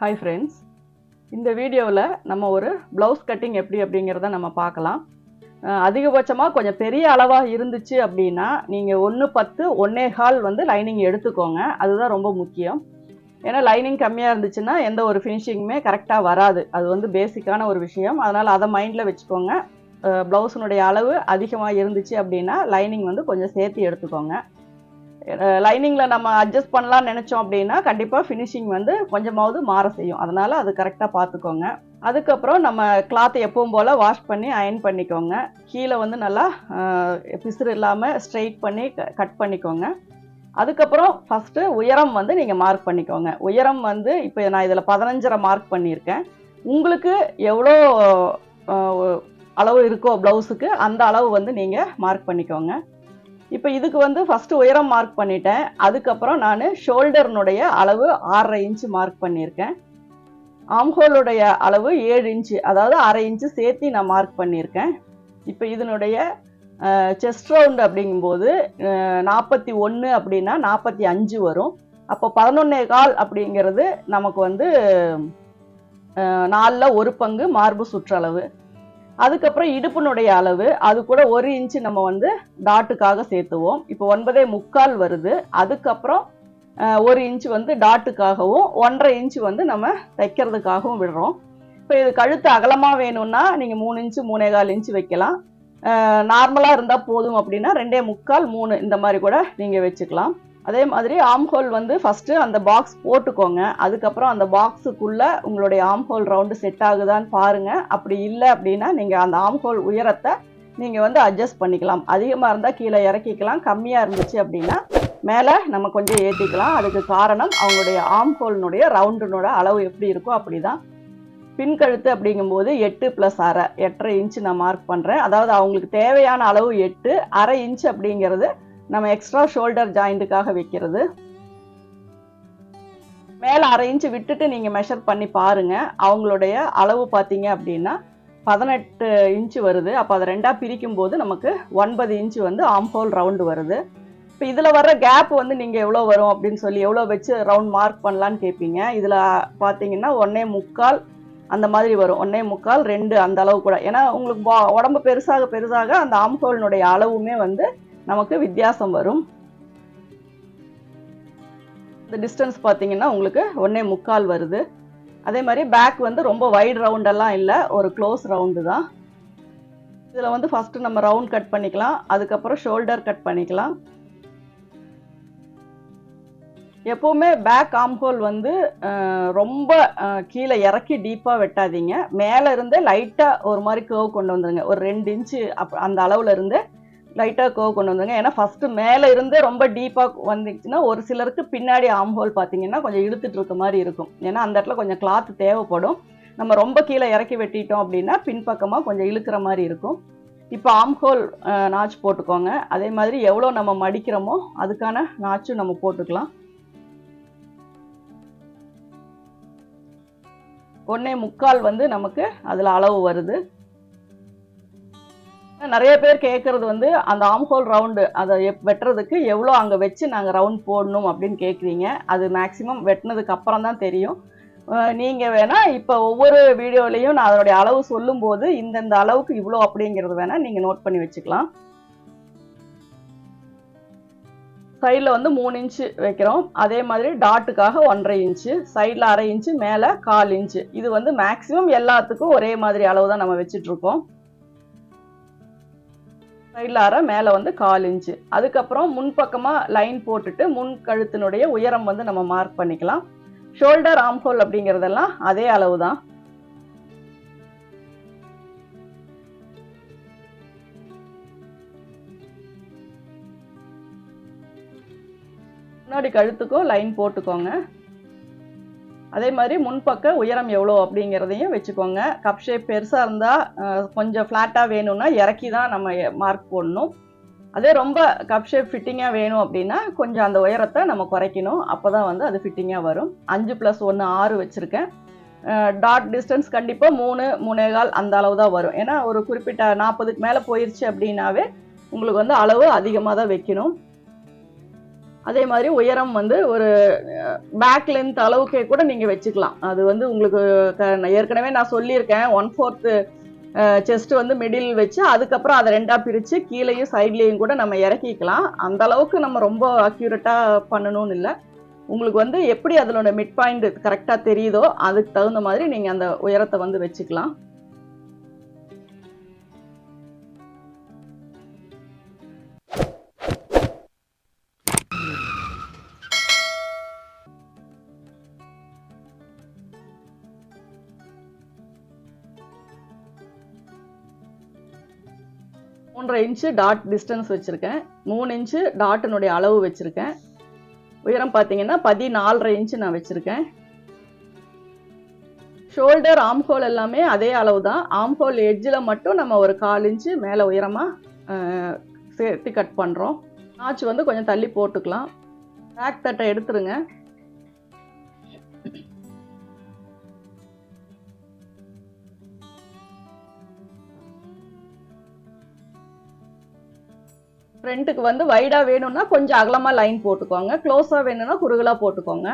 Hi friends, இந்த வீடியோவில் நம்ம ஒரு ப்ளவுஸ் கட்டிங் எப்படி அப்படிங்கிறத நம்ம பார்க்கலாம். அதிகபட்சமாக கொஞ்சம் பெரிய அளவாக இருந்துச்சு அப்படின்னா நீங்கள் 1/10 1/4 வந்து லைனிங் எடுத்துக்கோங்க. அதுதான் ரொம்ப முக்கியம். ஏன்னா லைனிங் கம்மியாக இருந்துச்சுன்னா எந்த ஒரு ஃபினிஷிங்குமே கரெக்டாக வராது. அது வந்து பேசிக்கான ஒரு விஷயம். அதனால் அதை மைண்டில் வச்சுக்கோங்க. ப்ளவுஸினுடைய அளவு அதிகமாக இருந்துச்சு அப்படின்னா லைனிங் வந்து கொஞ்சம் சேர்த்து எடுத்துக்கோங்க. லைனிங்கில் நம்ம அட்ஜஸ்ட் பண்ணலாம்னு நினச்சோம் அப்படின்னா கண்டிப்பாக ஃபினிஷிங் வந்து கொஞ்சமாவது மாற செய்யும். அதனால் அது கரெக்டாக பார்த்துக்கோங்க. அதுக்கப்புறம் நம்ம கிளாத்தை எப்பவும் போல் வாஷ் பண்ணி அயன் பண்ணிக்கோங்க. கீழே வந்து நல்லா பிசுறு இல்லாமல் ஸ்ட்ரெயிட் பண்ணி கட் பண்ணிக்கோங்க. அதுக்கப்புறம் ஃபஸ்ட்டு உயரம் வந்து நீங்கள் மார்க் பண்ணிக்கோங்க. உயரம் வந்து இப்போ நான் இதில் 15.5 மார்க் பண்ணியிருக்கேன். உங்களுக்கு எவ்வளோ அளவு இருக்கோ ப்ளவுஸுக்கு அந்த அளவு வந்து நீங்கள் மார்க் பண்ணிக்கோங்க. இப்போ இதுக்கு வந்து ஃபஸ்ட்டு உயரம் மார்க் பண்ணிட்டேன். அதுக்கப்புறம் நான் ஷோல்டர்னுடைய அளவு 6.5 இன்ச்சு மார்க் பண்ணியிருக்கேன். ஆம்ஹோலுடைய அளவு 7 இன்ச்சு, அதாவது 1/2 இன்ச்சு சேர்த்து நான் மார்க் பண்ணியிருக்கேன். இப்போ இதனுடைய செஸ்ட் ரவுண்டு அப்படிங்கும்போது 41 அப்படின்னா 45 வரும். அப்போ 11.25 அப்படிங்கிறது நமக்கு வந்து 4ல் 1 பங்கு மார்பு சுற்றளவு. அதுக்கப்புறம் இடுப்பினுடைய அளவு அது கூட 1 இன்ச்சு நம்ம வந்து டாட்டுக்காக சேர்த்துவோம். இப்போ 9.25 வருது. அதுக்கப்புறம் 1 இன்ச்சு வந்து டாட்டுக்காகவும் 1.5 இன்ச்சு வந்து நம்ம தைக்கிறதுக்காகவும் விடுறோம். இப்போ இது கழுத்து அகலமாக வேணும்னா நீங்கள் 3 இன்ச்சு 3.25 இன்ச்சு வைக்கலாம். நார்மலாக இருந்தால் போதும் அப்படின்னா 2.25 3 இந்த மாதிரி கூட நீங்கள் வச்சுக்கலாம். அதே மாதிரி ஆம்ஹோல் வந்து ஃபஸ்ட்டு அந்த பாக்ஸ் போட்டுக்கோங்க. அதுக்கப்புறம் அந்த பாக்ஸுக்குள்ளே உங்களுடைய ஆம்ஹோல் ரவுண்டு செட் ஆகுதான்னு பாருங்கள். அப்படி இல்லை அப்படின்னா நீங்கள் அந்த ஆம்ஹோல் உயரத்தை நீங்கள் வந்து அட்ஜஸ்ட் பண்ணிக்கலாம். அதிகமாக இருந்தால் கீழே இறக்கிக்கலாம், கம்மியாக இருந்துச்சு அப்படின்னா மேலே நம்ம கொஞ்சம் ஏற்றிக்கலாம். அதுக்கு காரணம் அவங்களுடைய ஆம்ஹோலினுடைய ரவுண்டினோட அளவு எப்படி இருக்கோ அப்படி தான். பின்கழுத்து அப்படிங்கும்போது 8 + 1/2 8.5 இன்ச்சு நான் மார்க் பண்ணுறேன். அதாவது அவங்களுக்கு தேவையான அளவு 8, 1/2 இன்ச்சு அப்படிங்கிறது நம்ம எக்ஸ்ட்ரா ஷோல்டர் ஜாயிண்ட்டுக்காக வைக்கிறது. மேலே 1/2 இன்ச்சு விட்டுட்டு நீங்கள் மெஷர் பண்ணி பாருங்கள். அவங்களுடைய அளவு பார்த்தீங்க அப்படின்னா 18 இன்ச்சு வருது. அப்போ அதை 2ஆக பிரிக்கும் போது நமக்கு 9 இன்ச்சு வந்து ஆம்ஹோல் ரவுண்டு வருது. இப்போ இதில் வர்ற கேப் வந்து நீங்கள் எவ்வளோ வரும் அப்படின்னு சொல்லி எவ்வளோ வச்சு ரவுண்ட் மார்க் பண்ணலான்னு கேட்பீங்க. இதில் பார்த்தீங்கன்னா 1.25 அந்த மாதிரி வரும். 1.25 2 அந்த அளவு கூட. ஏன்னா உங்களுக்கு உடம்பு பெருசாக அந்த ஆம்ஹோலினுடைய அளவுமே வந்து நமக்கு வித்தியாசம் வரும். இந்த டிஸ்டன்ஸ் பார்த்தீங்கன்னா உங்களுக்கு 1.25 வருது. அதே மாதிரி பேக் வந்து ரொம்ப வைட் ரவுண்டெல்லாம் இல்லை, ஒரு க்ளோஸ் ரவுண்டு தான். இதில் வந்து ஃபஸ்ட்டு நம்ம ரவுண்ட் கட் பண்ணிக்கலாம். அதுக்கப்புறம் ஷோல்டர் கட் பண்ணிக்கலாம். எப்போவுமே பேக் ஆம்ஹோல் வந்து ரொம்ப கீழே இறக்கி டீப்பாக வெட்டாதீங்க. மேலே இருந்தே லைட்டாக ஒரு மாதிரி கர்வ் கொண்டு வந்துடுங்க. ஒரு 2 இன்ச்சு அந்த அளவில் இருந்து லைட்டாக கர்வ் கொண்டு வந்துங்க. ஏன்னா ஃபஸ்ட்டு மேலே இருந்து ரொம்ப டீப்பாக வந்துச்சுன்னா ஒரு சிலருக்கு பின்னாடி ஆம்ஹோல் பார்த்தீங்கன்னா கொஞ்சம் இழுத்துட்டு இருக்க மாதிரி இருக்கும். ஏன்னா அந்த இடத்துல கொஞ்சம் கிளாத் தேவைப்படும். நம்ம ரொம்ப கீழே இறக்கி வெட்டிட்டோம் அப்படின்னா பின்பக்கமாக கொஞ்சம் இழுக்கிற மாதிரி இருக்கும். இப்போ ஆம்ஹோல் நாச் போட்டுக்கோங்க. அதே மாதிரி எவ்வளோ நம்ம மடிக்கிறோமோ அதுக்கான நாச்சும் நம்ம போட்டுக்கலாம். 1.25 வந்து நமக்கு அதில் அளவு வருது. நிறைய பேர் கேட்குறது வந்து அந்த ஆம்ஹோல் ரவுண்டு அதை வெட்டுறதுக்கு எவ்வளோ அங்கே வச்சு நாங்கள் ரவுண்ட் போடணும் அப்படின்னு கேட்குறீங்க. அது மேக்ஸிமம் வெட்டினதுக்கு அப்புறம் தான் தெரியும். நீங்கள் வேணால் இப்போ ஒவ்வொரு வீடியோலையும் நான் அதனுடைய அளவு சொல்லும்போது இந்தந்த அளவுக்கு இவ்வளோ அப்படிங்கிறது வேணால் நீங்கள் நோட் பண்ணி வச்சுக்கலாம். சைடில் வந்து 3 இன்ச்சு வைக்கிறோம். அதே மாதிரி டாட்டுக்காக 1.5 இன்ச்சு, சைடில் 1/2 இன்ச்சு, மேலே 1/4 இன்ச்சு. இது வந்து மேக்ஸிமம் எல்லாத்துக்கும் ஒரே மாதிரி அளவு தான் நம்ம வச்சுட்ருக்கோம். சைடில் 1/2, மேலே வந்து 1/4 இன்ச்சு. அதுக்கப்புறம் முன்பக்கமாக லைன் போட்டுட்டு முன் கழுத்தினுடைய உயரம் வந்து நம்ம மார்க் பண்ணிக்கலாம். ஷோல்டர் ஆம்ஹோல் அப்படிங்கிறதெல்லாம் அதே அளவு தான். முன்னாடி கழுத்துக்கும் லைன் போட்டுக்கோங்க. அதே மாதிரி முன்பக்க உயரம் எவ்வளோ அப்படிங்கிறதையும் வச்சுக்கோங்க. கப் ஷேப் பெருசாக இருந்தால் கொஞ்சம் ஃப்ளாட்டாக வேணும்னா இறக்கி தான் நம்ம மார்க் போடணும். அதே ரொம்ப கப் ஷேப் ஃபிட்டிங்காக வேணும் அப்படின்னா கொஞ்சம் அந்த உயரத்தை நம்ம குறைக்கணும். அப்போ தான் வந்து அது ஃபிட்டிங்காக வரும். 5 + 1 6 வச்சுருக்கேன். டாட் டிஸ்டன்ஸ் கண்டிப்பாக 3 3.25 அந்த அளவு தான் வரும். ஏன்னா ஒரு குறிப்பிட்ட 40க்கு மேலே போயிடுச்சு அப்படின்னாவே உங்களுக்கு வந்து அளவு அதிகமாக தான் வைக்கணும். அதே மாதிரி உயரம் வந்து ஒரு பேக் லென்த் அளவுக்கே கூட நீங்கள் வச்சுக்கலாம். அது வந்து உங்களுக்கு ஏற்கனவே நான் சொல்லியிருக்கேன், 1/4 செஸ்ட் வந்து மிடில் வச்சு அதுக்கப்புறம் அதை 2ஆக பிரித்து கீழேயும் சைட்லேயும் கூட நம்ம இறக்கிக்கலாம். அந்த அளவுக்கு நம்ம ரொம்ப அக்யூரேட்டாக பண்ணணும்னு இல்லை. உங்களுக்கு வந்து எப்படி அதனோட மிட் பாயிண்ட் கரெக்டாக தெரியுதோ அதுக்கு தகுந்த மாதிரி நீங்கள் அந்த உயரத்தை வந்து வச்சுக்கலாம். மூன்றரை இன்ச்சு டாட் டிஸ்டன்ஸ் வச்சுருக்கேன். 3 இன்ச்சு டாட்டினுடைய அளவு வச்சுருக்கேன். உயரம் பார்த்தீங்கன்னா 14.5 இன்ச்சு நான் வச்சுருக்கேன். ஷோல்டர் ஆம்ஹோல் எல்லாமே அதே அளவு தான். ஆம்ஹோல் எட்ஜில் மட்டும் நம்ம ஒரு 1/4 இன்ச்சு மேலே உயரமாக சேர்த்து கட் பண்ணுறோம். நாச்சு வந்து கொஞ்சம் தள்ளி போட்டுக்கலாம். பேக் தட்டை எடுத்துருங்க. ஃப்ரண்ட்டுக்கு வந்து வைடாக வேணும்னா கொஞ்சம் அகலமாக லைன் போட்டுக்கோங்க. க்ளோஸாக வேணும்னா குறுகலாக போட்டுக்கோங்க.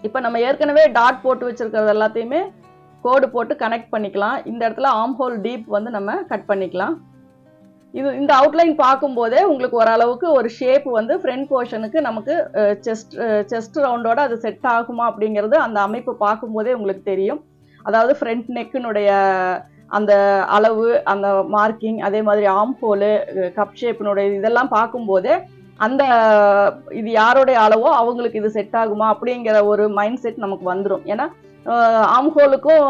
இப்போ நம்ம ஏற்கனவே டாட் போட்டு வச்சுருக்கிறது எல்லாத்தையுமே கோடு போட்டு கனெக்ட் பண்ணிக்கலாம். இந்த இடத்துல ஆம்ஹோல் டீப் வந்து நம்ம கட் பண்ணிக்கலாம். இந்த அவுட்லைன் பார்க்கும்போதே உங்களுக்கு ஓரளவுக்கு ஒரு ஷேப் வந்து ஃப்ரண்ட் போர்ஷனுக்கு நமக்கு செஸ்ட் ரவுண்டோட அது செட் ஆகுமா அப்படிங்கிறது அந்த அமைப்பு பார்க்கும்போதே உங்களுக்கு தெரியும். அதாவது ஃப்ரண்ட் நெக்கினுடைய அந்த அளவு, அந்த மார்க்கிங், அதே மாதிரி ஆம்ஹோலு, கப் ஷேப்பினுடைய இதெல்லாம் பார்க்கும்போதே அந்த இது யாருடைய அளவோ அவங்களுக்கு இது செட் ஆகுமா அப்படிங்கிற ஒரு மைண்ட் செட் நமக்கு வந்துடும். ஏன்னா ஆம்ஹோலுக்கும்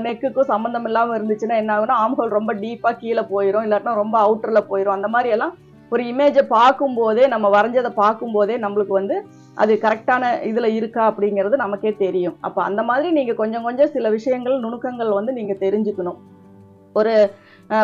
நெக்குக்கும் சம்மந்தம் இல்லாமல் இருந்துச்சுன்னா என்ன ஆகுனா ஆம்ஹோல் ரொம்ப டீப்பாக கீழே போயிடும், இல்லாட்டினா ரொம்ப அவுட்டரில் போயிடும். அந்த மாதிரி எல்லாம் ஒரு இமேஜை பார்க்கும்போதே, நம்ம வரைஞ்சதை பார்க்கும்போதே நம்மளுக்கு வந்து அது கரெக்டான இதில் இருக்கா அப்படிங்கிறது நமக்கே தெரியும். அப்போ அந்த மாதிரி நீங்கள் கொஞ்சம் கொஞ்சம் சில விஷயங்கள், நுணுக்கங்கள் வந்து நீங்கள் தெரிஞ்சுக்கணும். ஒரு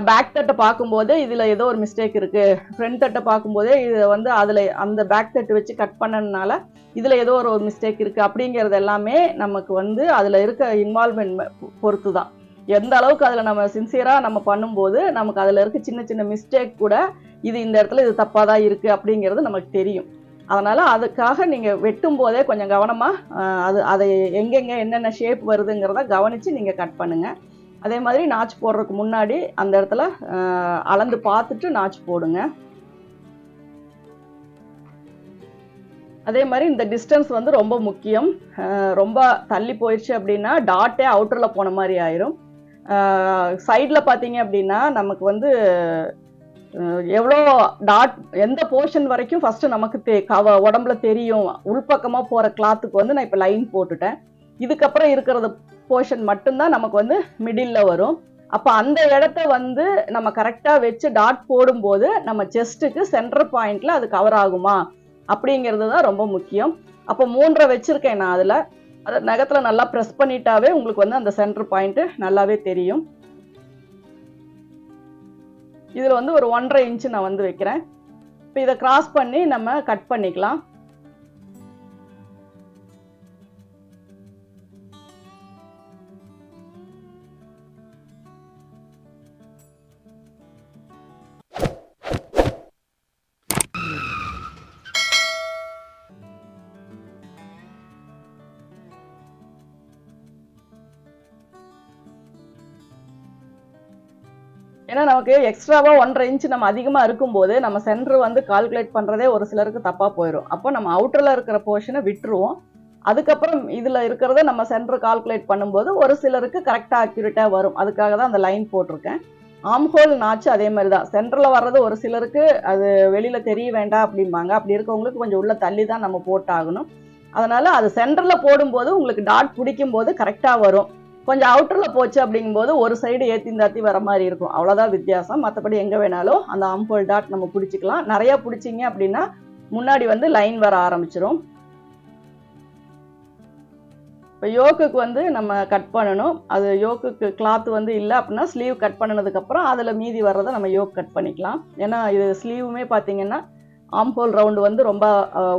பேக் தட்டை பார்க்கும்போது இதில் ஏதோ ஒரு மிஸ்டேக் இருக்குது, ஃப்ரண்ட் தட்டை பார்க்கும்போதே இதை வந்து அதில் அந்த பேக் தட்டு வச்சு கட் பண்ணதுனால இதில் ஏதோ ஒரு மிஸ்டேக் இருக்குது அப்படிங்கிறது எல்லாமே நமக்கு வந்து அதில் இருக்க இன்வால்மெண்ட் பொறுத்து தான். எந்த அளவுக்கு அதில் நம்ம சின்சியராக நம்ம பண்ணும்போது நமக்கு அதில் இருக்க சின்ன சின்ன மிஸ்டேக் கூட இது இந்த இடத்துல இது தப்பாக தான் இருக்குது அப்படிங்கிறது நமக்கு தெரியும். அதனால் அதுக்காக நீங்கள் வெட்டும் போதே கொஞ்சம் கவனமாக அதை எங்கெங்கே என்னென்ன ஷேப் வருதுங்கிறத கவனித்து நீங்கள் கட் பண்ணுங்கள். அதே மாதிரி நாச்சு போடுறதுக்கு முன்னாடி அந்த இடத்துல அளந்து பார்த்துட்டு நாச்சு போடுங்க. அதே மாதிரி இந்த டிஸ்டன்ஸ் வந்து ரொம்ப முக்கியம். ரொம்ப தள்ளி போயிடுச்சு அப்படின்னா டாட்டே அவுட்டரில் போன மாதிரி ஆயிரும். சைடில் பார்த்தீங்க அப்படின்னா நமக்கு வந்து எவ்வளோ டாட் எந்த போர்ஷன் வரைக்கும் ஃபஸ்ட்டு நமக்கு உடம்புல தெரியும். உள்பக்கமாக போகிற கிளாத்துக்கு வந்து நான் இப்போ லைன் போட்டுட்டேன். இதுக்கப்புறம் இருக்கிறது போர்ஷன் மட்டும்தான் நமக்கு வந்து மிடில்ல வரும். அப்போ அந்த இடத்த வந்து நம்ம கரெக்டாக வச்சு டாட் போடும்போது நம்ம செஸ்ட்டுக்கு சென்டர் பாயிண்ட்ல அது கவர் ஆகுமா அப்படிங்கிறது தான் ரொம்ப முக்கியம். அப்போ 3.5 வச்சிருக்கேன் நான். அதில் அதை நகத்தில் நல்லா ப்ரெஸ் பண்ணிட்டாவே உங்களுக்கு வந்து அந்த சென்டர் பாயிண்ட்டு நல்லாவே தெரியும். இதில் வந்து ஒரு 1.5 இன்ச்சு நான் வந்து வைக்கிறேன். இப்போ இதை கிராஸ் பண்ணி நம்ம கட் பண்ணிக்கலாம். ஏன்னா நமக்கு எக்ஸ்ட்ராவாக 1.5 இன்ச்சு நம்ம அதிகமாக இருக்கும்போது நம்ம சென்டர் வந்து கால்குலேட் பண்ணுறதே ஒரு சிலருக்கு தப்பாக போயிடும். அப்போ நம்ம அவுட்டரில் இருக்கிற போர்ஷனை விட்டுருவோம். அதுக்கப்புறம் இதில் இருக்கிறத நம்ம சென்டர் கால்குலேட் பண்ணும்போது ஒரு சிலருக்கு கரெக்டாக அக்யூரேட்டாக வரும். அதுக்காக தான் அந்த லைன் போட்டிருக்கேன். ஆம்ஹோல் நாச்சு அதே மாதிரி தான். சென்டரில் வர்றது ஒரு சிலருக்கு அது வெளியில் தெரிய வேண்டாம் அப்படிம்பாங்க. அப்படி இருக்கவங்களுக்கு கொஞ்சம் உள்ள தள்ளி தான் நம்ம போட்டாகணும். அதனால் அது சென்டரில் போடும்போது உங்களுக்கு டாட் பிடிக்கும் போது கரெக்டாக வரும். கொஞ்சம் அவுட்டரில் போச்சு அப்படிங்கும்போது ஒரு சைடு ஏற்றி தாத்தி வர மாதிரி இருக்கும். அவ்வளோதான் வித்தியாசம். மற்றபடி எங்கே வேணாலும் அந்த ஆம்ஹோல் டாட் நம்ம பிடிச்சிக்கலாம். நிறையா பிடிச்சிங்க அப்படின்னா முன்னாடி வந்து லைன் வர ஆரம்பிச்சிடும். இப்போ யோக்குக்கு வந்து நம்ம கட் பண்ணணும். அது யோக்குக்கு கிளாத் வந்து இல்லை அப்படின்னா ஸ்லீவ் கட் பண்ணினதுக்கப்புறம் அதில் மீதி வர்றதை நம்ம யோக் கட் பண்ணிக்கலாம். ஏன்னா இது ஸ்லீவுமே பார்த்தீங்கன்னா ஆம்ஹோல் ரவுண்டு வந்து ரொம்ப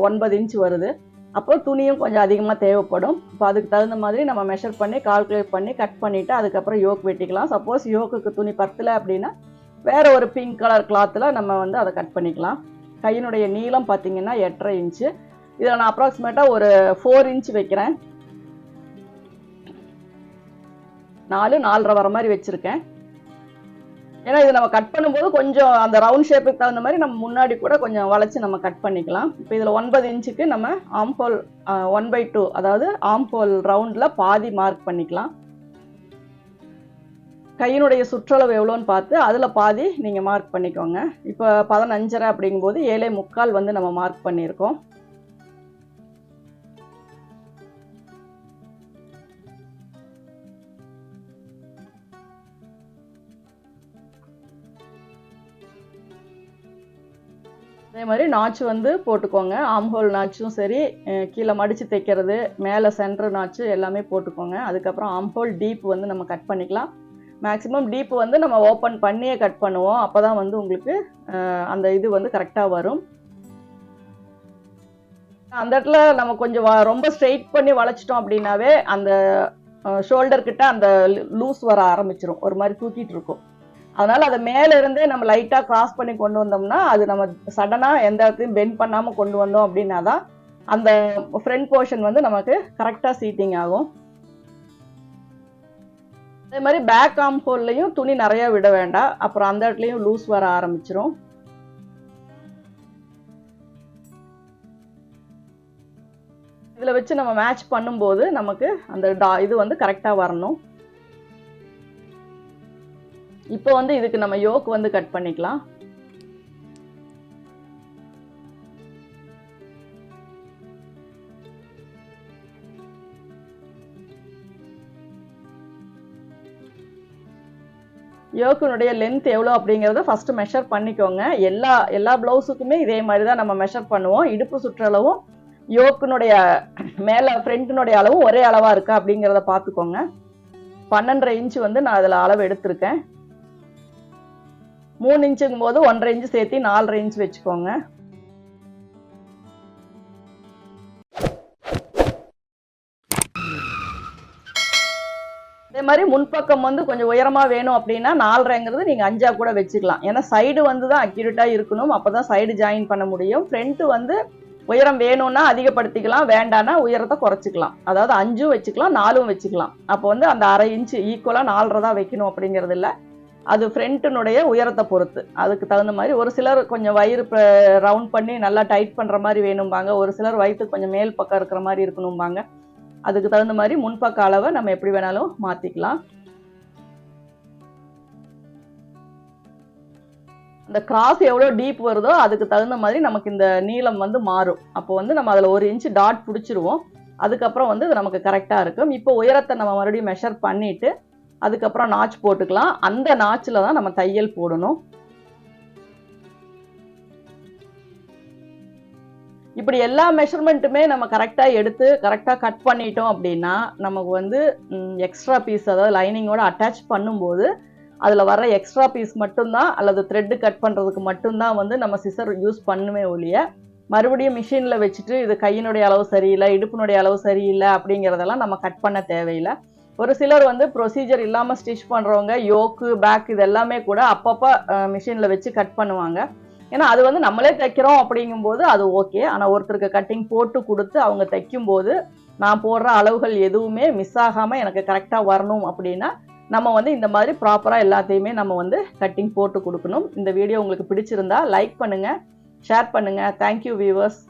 9 இன்ச் வருது. அப்போ துணியும் கொஞ்சம் அதிகமாக தேவைப்படும். இப்போ அதுக்கு தகுந்த மாதிரி நம்ம மெஷர் பண்ணி கால்குலேட் பண்ணி கட் பண்ணிவிட்டு அதுக்கப்புறம் யோக் வெட்டிக்கலாம். சப்போஸ் யோக்குக்கு துணி பத்தலை அப்படின்னா வேறு ஒரு பிங்க் கலர் கிளாத்தில் நம்ம வந்து அதை கட் பண்ணிக்கலாம். கையினுடைய நீளம் பார்த்தீங்கன்னா 8.5 இன்ச்சு. இதில் நான் அப்ராக்சிமேட்டாக ஒரு 4 இன்ச் வைக்கிறேன். 4.5 வர மாதிரி வச்சுருக்கேன். ஏன்னா இதை நம்ம கட் பண்ணும்போது கொஞ்சம் அந்த ரவுண்ட் ஷேப்புக்கு தகுந்த மாதிரி நம்ம முன்னாடி கூட கொஞ்சம் வளைச்சி நம்ம கட் பண்ணிக்கலாம். இப்போ இதில் 9 இன்ச்சுக்கு நம்ம ஆம்ஹோல் 1/2, அதாவது ஆம்ஹோல் ரவுண்டில் பாதி மார்க் பண்ணிக்கலாம். கையினுடைய சுற்றளவு எவ்வளோன்னு பார்த்து அதில் பாதி நீங்கள் மார்க் பண்ணிக்கோங்க. இப்போ 15.5 அப்படிங்கும்போது 7.25 வந்து நம்ம மார்க் பண்ணியிருக்கோம். அதே மாதிரி நாச்சு வந்து போட்டுக்கோங்க. ஆம்ஹோல் நாச்சும் சரி, கீழே மடித்து தைக்கிறது, மேலே சென்டர் நாச்சு எல்லாமே போட்டுக்கோங்க. அதுக்கப்புறம் ஆம்ஹோல் டீப் வந்து நம்ம கட் பண்ணிக்கலாம். மேக்ஸிமம் டீப் வந்து நம்ம ஓப்பன் பண்ணியே கட் பண்ணுவோம். அப்போ தான் வந்து உங்களுக்கு அந்த இது வந்து கரெக்டாக வரும். அந்த இடத்துல நம்ம கொஞ்சம் ரொம்ப ஸ்ட்ரெயிட் பண்ணி வளைச்சிட்டோம் அப்படின்னாவே அந்த ஷோல்டர் கிட்ட அந்த லூஸ் வர ஆரம்பிச்சிடும், ஒரு மாதிரி தூக்கிட்டு இருக்கும். அதனால அதை மேல இருந்தே நம்ம லைட்டா கிராஸ் பண்ணி கொண்டு வந்தோம்னா அது நம்ம சடனா எந்த இடத்தையும் பெண்ட் பண்ணாம கொண்டு வந்தோம் அப்படின்னா தான் அந்த ஃப்ரண்ட் போர்ஷன் வந்து நமக்கு கரெக்டா சீட்டிங் ஆகும். அதே மாதிரி பேக் ஆர்ம் ஹோல்லையும் துணி நிறைய விட வேண்டாம், அப்புறம் அந்த இடத்துலயும் லூஸ் வர ஆரம்பிச்சிரும். இதுல வச்சு நம்ம மேட்ச் பண்ணும்போது நமக்கு அந்த இது வந்து கரெக்டா வரணும். இப்போ வந்து இதுக்கு நம்ம யோக் வந்து கட் பண்ணிக்கலாம். யோக்கினுடைய லென்த் எவ்வளோ அப்படிங்கிறத ஃபர்ஸ்ட் மெஷர் பண்ணிக்கோங்க. எல்லா பிளவுஸுக்குமே இதே மாதிரி தான் நம்ம மெஷர் பண்ணுவோம். இடுப்பு சுற்றளவும் யோக்கினுடைய மேலே ஃப்ரண்ட்டினுடைய அளவும் ஒரே அளவாக இருக்கா அப்படிங்கிறத பார்த்துக்கோங்க. 12.5 இன்ச்சு வந்து நான் அதில் அளவு எடுத்திருக்கேன். 3 இன்ச்சுங்கும் போது 1.5 இன்ச்சு சேர்த்து 4.5 இன்ச் வச்சுக்கோங்க. அதே மாதிரி முன்பக்கம் வந்து கொஞ்சம் உயரமா வேணும் அப்படின்னா 4.5ங்கிறது நீங்க 5ஆ கூட வச்சுக்கலாம். ஏன்னா சைடு வந்து தான் அக்யூரேட்டா இருக்கணும், அப்பதான் சைடு ஜாயின் பண்ண முடியும். ஃப்ரண்ட் வந்து உயரம் வேணும்னா அதிகப்படுத்திக்கலாம், வேண்டாம்னா உயரத்தை குறைச்சிக்கலாம். அதாவது 5ம் வச்சுக்கலாம், 4ம் வச்சுக்கலாம். அப்போ வந்து அந்த 1/2 இன்ச்சு ஈக்குவலா 4.5 தான் வைக்கணும் அப்படிங்கிறது இல்லை. அது ஃப்ரண்ட்டினுடைய உயரத்தை பொறுத்து அதுக்கு தகுந்த மாதிரி. ஒரு சிலர் கொஞ்சம் வயிறு ரவுண்ட் பண்ணி நல்லா டைட் பண்ணுற மாதிரி வேணும்பாங்க, ஒரு சிலர் வயிற்றுக்கு கொஞ்சம் மேல் பக்கம் இருக்கிற மாதிரி இருக்கணும்பாங்க. அதுக்கு தகுந்த மாதிரி முன்பக்க அளவை நம்ம எப்படி வேணாலும் மாற்றிக்கலாம். அந்த கிராஸ் எவ்வளோ டீப் வருதோ அதுக்கு தகுந்த மாதிரி நமக்கு இந்த நீளம் வந்து மாறும். அப்போ வந்து நம்ம அதில் 1 இன்ச்சு டாட் பிடிச்சிருவோம். அதுக்கப்புறம் வந்து நமக்கு கரெக்டாக இருக்கும். இப்போ உயரத்தை நம்ம மறுபடியும் மெஷர் பண்ணிவிட்டு அதுக்கப்புறம் நாச் போட்டுக்கலாம். அந்த நாச்சில் தான் நம்ம தையல் போடணும். இப்படி எல்லா மெஷர்மெண்ட்டுமே நம்ம கரெக்டாக எடுத்து கரெக்டாக கட் பண்ணிட்டோம் அப்படின்னா நமக்கு வந்து எக்ஸ்ட்ரா பீஸ், அதாவது லைனிங்கோட அட்டாச் பண்ணும்போது அதில் வர எக்ஸ்ட்ரா பீஸ் மட்டும்தான், அல்லது த்ரெட்டு கட் பண்ணுறதுக்கு மட்டும்தான் வந்து நம்ம சிசர் யூஸ் பண்ணுமே ஒழிய மறுபடியும் மிஷினில் வச்சுட்டு இது கையினுடைய அளவு சரியில்லை, இடுப்பினுடைய அளவு சரியில்லை அப்படிங்கிறதெல்லாம் நம்ம கட் பண்ண தேவையில்லை. ஒரு சிலர் வந்து ப்ரொசீஜர் இல்லாமல் ஸ்டிச் பண்ணுறவங்க யோக்கு பேக் இது எல்லாமே கூட அப்பப்போ மிஷினில் வச்சு கட் பண்ணுவாங்க. ஏன்னா அது வந்து நம்மளே தைக்கிறோம் அப்படிங்கும்போது அது ஓகே. ஆனால் ஒருத்தருக்கு கட்டிங் போட்டு கொடுத்து அவங்க தைக்கும்போது நான் போடுற அளவுகள் எதுவுமே மிஸ் ஆகாமல் எனக்கு கரெக்டாக வரணும் அப்படின்னா நம்ம வந்து இந்த மாதிரி ப்ராப்பராக எல்லாத்தையுமே நம்ம வந்து கட்டிங் போட்டு கொடுக்கணும். இந்த வீடியோ உங்களுக்கு பிடிச்சிருந்தா லைக் பண்ணுங்கள், ஷேர் பண்ணுங்கள். Thank you viewers.